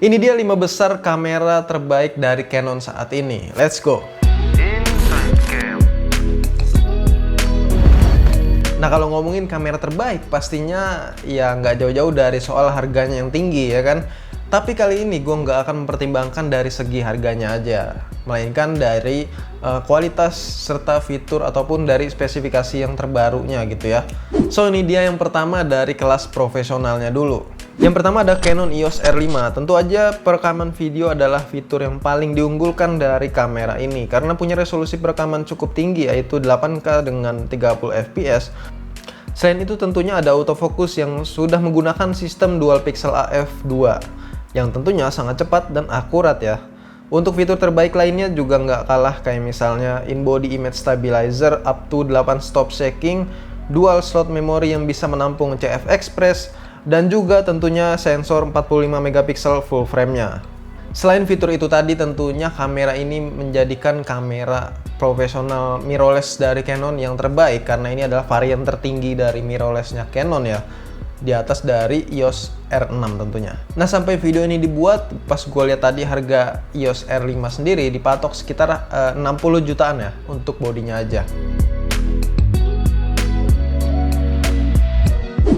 Ini dia 5 besar kamera terbaik dari Canon saat ini. Let's go! Nah, kalau ngomongin kamera terbaik, pastinya ya nggak jauh-jauh dari soal harganya yang tinggi, ya kan? Tapi kali ini gue nggak akan mempertimbangkan dari segi harganya aja, melainkan dari kualitas serta fitur ataupun dari spesifikasi yang terbarunya gitu ya. So, ini dia yang pertama dari kelas profesionalnya dulu. Yang pertama ada Canon EOS R5. Tentu aja perekaman video adalah fitur yang paling diunggulkan dari kamera ini karena punya resolusi perekaman cukup tinggi, yaitu 8K dengan 30 fps. Selain itu tentunya ada autofocus yang sudah menggunakan sistem dual pixel AF2 yang tentunya sangat cepat dan akurat ya. Untuk fitur terbaik lainnya juga nggak kalah, kayak misalnya in-body image stabilizer up to 8 stop shaking, dual slot memory yang bisa menampung CF Express, dan juga tentunya sensor 45 megapiksel full frame-nya. Selain fitur itu tadi, tentunya kamera ini menjadikan kamera profesional mirrorless dari Canon yang terbaik karena ini adalah varian tertinggi dari mirrorless-nya Canon ya, di atas dari EOS R6 tentunya. Nah, sampai video ini dibuat, pas gue lihat tadi harga EOS R5 sendiri dipatok sekitar 60 jutaan ya untuk bodinya aja.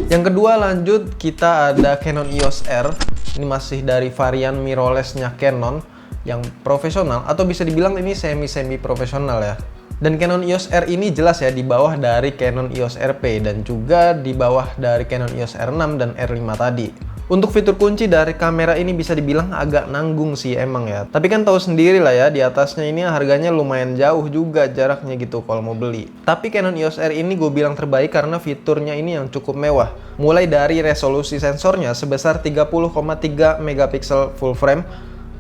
Yang kedua, lanjut kita ada Canon EOS R. Ini masih dari varian mirrorless-nya Canon yang profesional, atau bisa dibilang ini semi profesional ya. Dan Canon EOS R ini jelas ya di bawah dari Canon EOS RP dan juga di bawah dari Canon EOS R6 dan R5 tadi. Untuk fitur kunci dari kamera ini bisa dibilang agak nanggung sih emang ya. Tapi kan tahu sendiri lah ya, di atasnya ini harganya lumayan jauh juga jaraknya gitu kalau mau beli. Tapi Canon EOS R ini gue bilang terbaik karena fiturnya ini yang cukup mewah. Mulai dari resolusi sensornya sebesar 30,3 megapiksel full frame,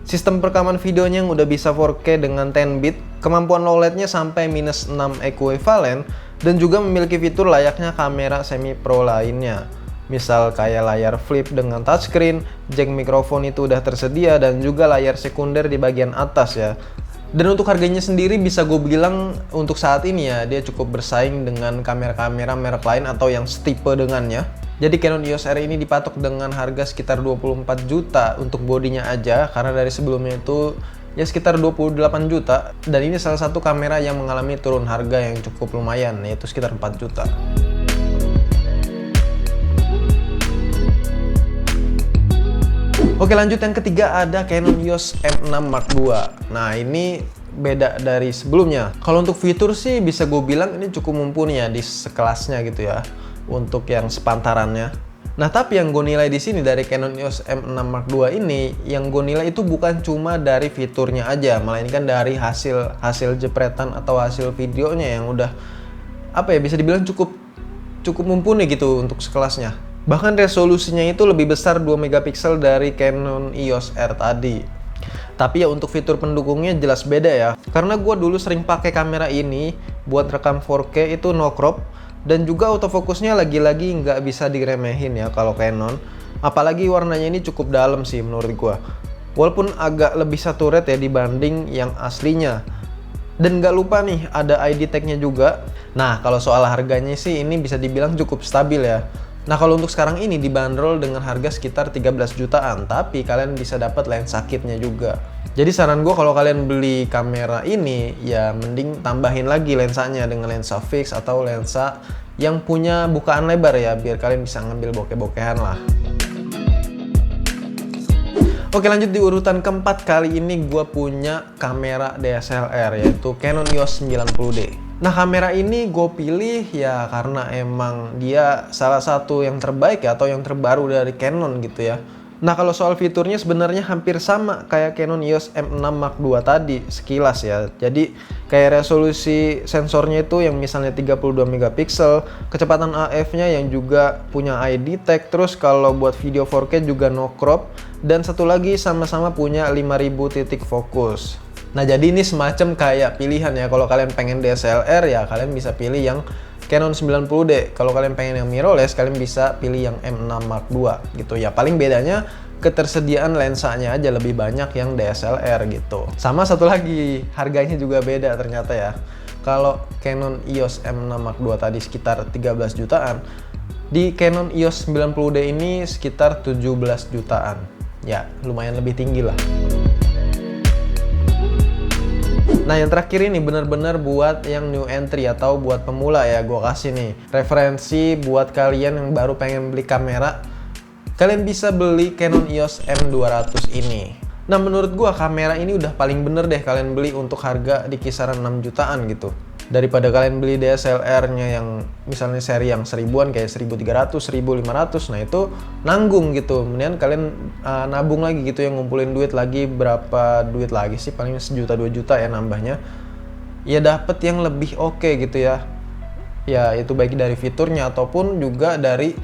sistem perekaman videonya yang udah bisa 4K dengan 10 bit, kemampuan low light-nya sampai -6 equivalent, dan juga memiliki fitur layaknya kamera semi pro lainnya. Misal kayak layar flip dengan touchscreen, jack mikrofon itu udah tersedia, dan juga layar sekunder di bagian atas ya. Dan untuk harganya sendiri bisa gue bilang untuk saat ini ya, dia cukup bersaing dengan kamera-kamera merek lain atau yang setipe dengannya. Jadi Canon EOS R ini dipatok dengan harga sekitar 24 juta untuk bodinya aja, karena dari sebelumnya itu ya sekitar 28 juta. Dan ini salah satu kamera yang mengalami turun harga yang cukup lumayan, yaitu sekitar 4 juta. Oke, lanjut yang ketiga ada Canon EOS M6 Mark II. Nah, ini beda dari sebelumnya. Kalau untuk fitur sih bisa gue bilang ini cukup mumpuni ya di sekelasnya gitu ya, untuk yang sepantarannya. Nah, tapi yang gue nilai di sini dari Canon EOS M6 Mark II ini, yang gue nilai itu bukan cuma dari fiturnya aja, melainkan dari hasil jepretan atau hasil videonya yang udah apa ya, bisa dibilang cukup mumpuni gitu untuk sekelasnya. Bahkan resolusinya itu lebih besar 2 megapiksel dari Canon EOS R tadi. Tapi ya untuk fitur pendukungnya jelas beda ya. Karena gue dulu sering pakai kamera ini buat rekam 4K itu no crop, dan juga autofocusnya lagi-lagi nggak bisa diremehin ya kalau Canon. Apalagi warnanya ini cukup dalam sih menurut gue. Walaupun agak lebih saturate ya dibanding yang aslinya. Dan nggak lupa nih ada ID tag-nya juga. Nah, kalau soal harganya sih ini bisa dibilang cukup stabil ya. Nah, kalau untuk sekarang ini dibanderol dengan harga sekitar 13 jutaan, tapi kalian bisa dapat lensa kitnya juga. Jadi saran gue kalau kalian beli kamera ini, ya mending tambahin lagi lensanya dengan lensa fix atau lensa yang punya bukaan lebar ya, biar kalian bisa ngambil bokeh-bokehan lah. Oke, lanjut di urutan keempat. Kali ini gue punya kamera DSLR, yaitu Canon EOS 90D. Nah, kamera ini gue pilih ya karena emang dia salah satu yang terbaik ya, atau yang terbaru dari Canon gitu ya. Nah, kalau soal fiturnya sebenarnya hampir sama kayak Canon EOS M6 Mark II tadi sekilas ya. Jadi kayak resolusi sensornya itu yang misalnya 32 megapiksel, kecepatan AF-nya yang juga punya ID tag, terus kalau buat video 4K juga no crop, dan satu lagi sama-sama punya 5000 titik fokus. Nah, jadi ini semacam kayak pilihan ya, kalau kalian pengen DSLR ya kalian bisa pilih yang Canon 90D. Kalau kalian pengen yang mirrorless, kalian bisa pilih yang M6 Mark II gitu ya. Paling bedanya ketersediaan lensanya aja lebih banyak yang DSLR gitu. Sama satu lagi, harganya juga beda ternyata ya. Kalau Canon EOS M6 Mark II tadi sekitar 13 jutaan, di Canon EOS 90D ini sekitar 17 jutaan. ya lumayan lebih tinggi lah. Nah yang terakhir ini benar-benar buat yang new entry atau buat pemula ya, gue kasih nih referensi buat kalian yang baru pengen beli kamera. Kalian bisa beli Canon EOS M200 ini. Nah menurut gue kamera ini udah paling bener deh kalian beli untuk harga di kisaran 6 jutaan gitu. Daripada kalian beli DSLR-nya yang misalnya seri yang 1000-an kayak 1300, 1500, nah itu nanggung gitu. Kemudian kalian nabung lagi gitu, yang ngumpulin duit lagi, berapa duit lagi sih, paling 1 juta 2 juta ya nambahnya. Ya dapet yang lebih oke gitu ya. Ya itu baik dari fiturnya ataupun juga dari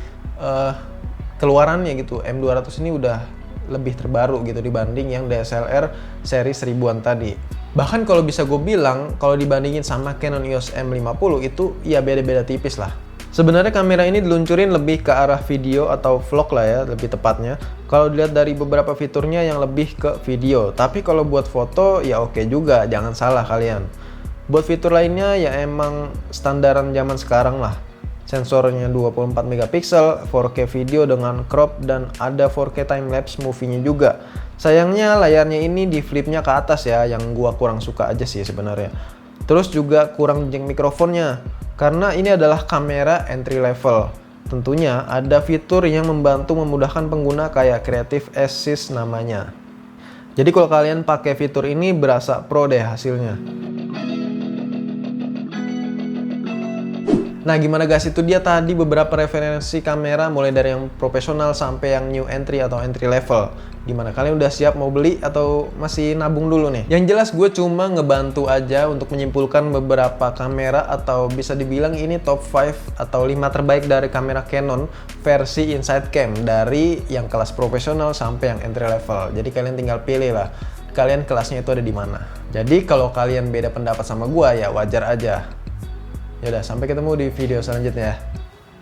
keluarannya gitu. M200 ini udah lebih terbaru gitu dibanding yang DSLR seri 1000-an tadi. Bahkan kalau bisa gue bilang, kalau dibandingin sama Canon EOS M50 itu ya beda-beda tipis lah. Sebenarnya kamera ini diluncurin lebih ke arah video atau vlog lah ya, lebih tepatnya. Kalau dilihat dari beberapa fiturnya yang lebih ke video. Tapi kalau buat foto ya oke juga, jangan salah kalian. Buat fitur lainnya ya emang standaran zaman sekarang lah. Sensornya 24 megapiksel, 4K video dengan crop, dan ada 4K timelapse movie-nya juga. Sayangnya layarnya ini di flipnya ke atas ya, yang gua kurang suka aja sih sebenarnya. Terus juga kurang jack mikrofonnya, karena ini adalah kamera entry level. Tentunya ada fitur yang membantu memudahkan pengguna kayak Creative Assist namanya. Jadi kalau kalian pakai fitur ini berasa pro deh hasilnya. Nah gimana guys, itu dia tadi beberapa referensi kamera mulai dari yang profesional sampai yang new entry atau entry level. Gimana, kalian udah siap mau beli atau masih nabung dulu nih? Yang jelas gue cuma ngebantu aja untuk menyimpulkan beberapa kamera, atau bisa dibilang ini top 5 atau 5 terbaik dari kamera Canon versi inside cam, dari yang kelas profesional sampai yang entry level. Jadi kalian tinggal pilih lah, kalian kelasnya itu ada di mana. Jadi kalau kalian beda pendapat sama gue ya wajar aja. Yaudah, sampai ketemu di video selanjutnya ya.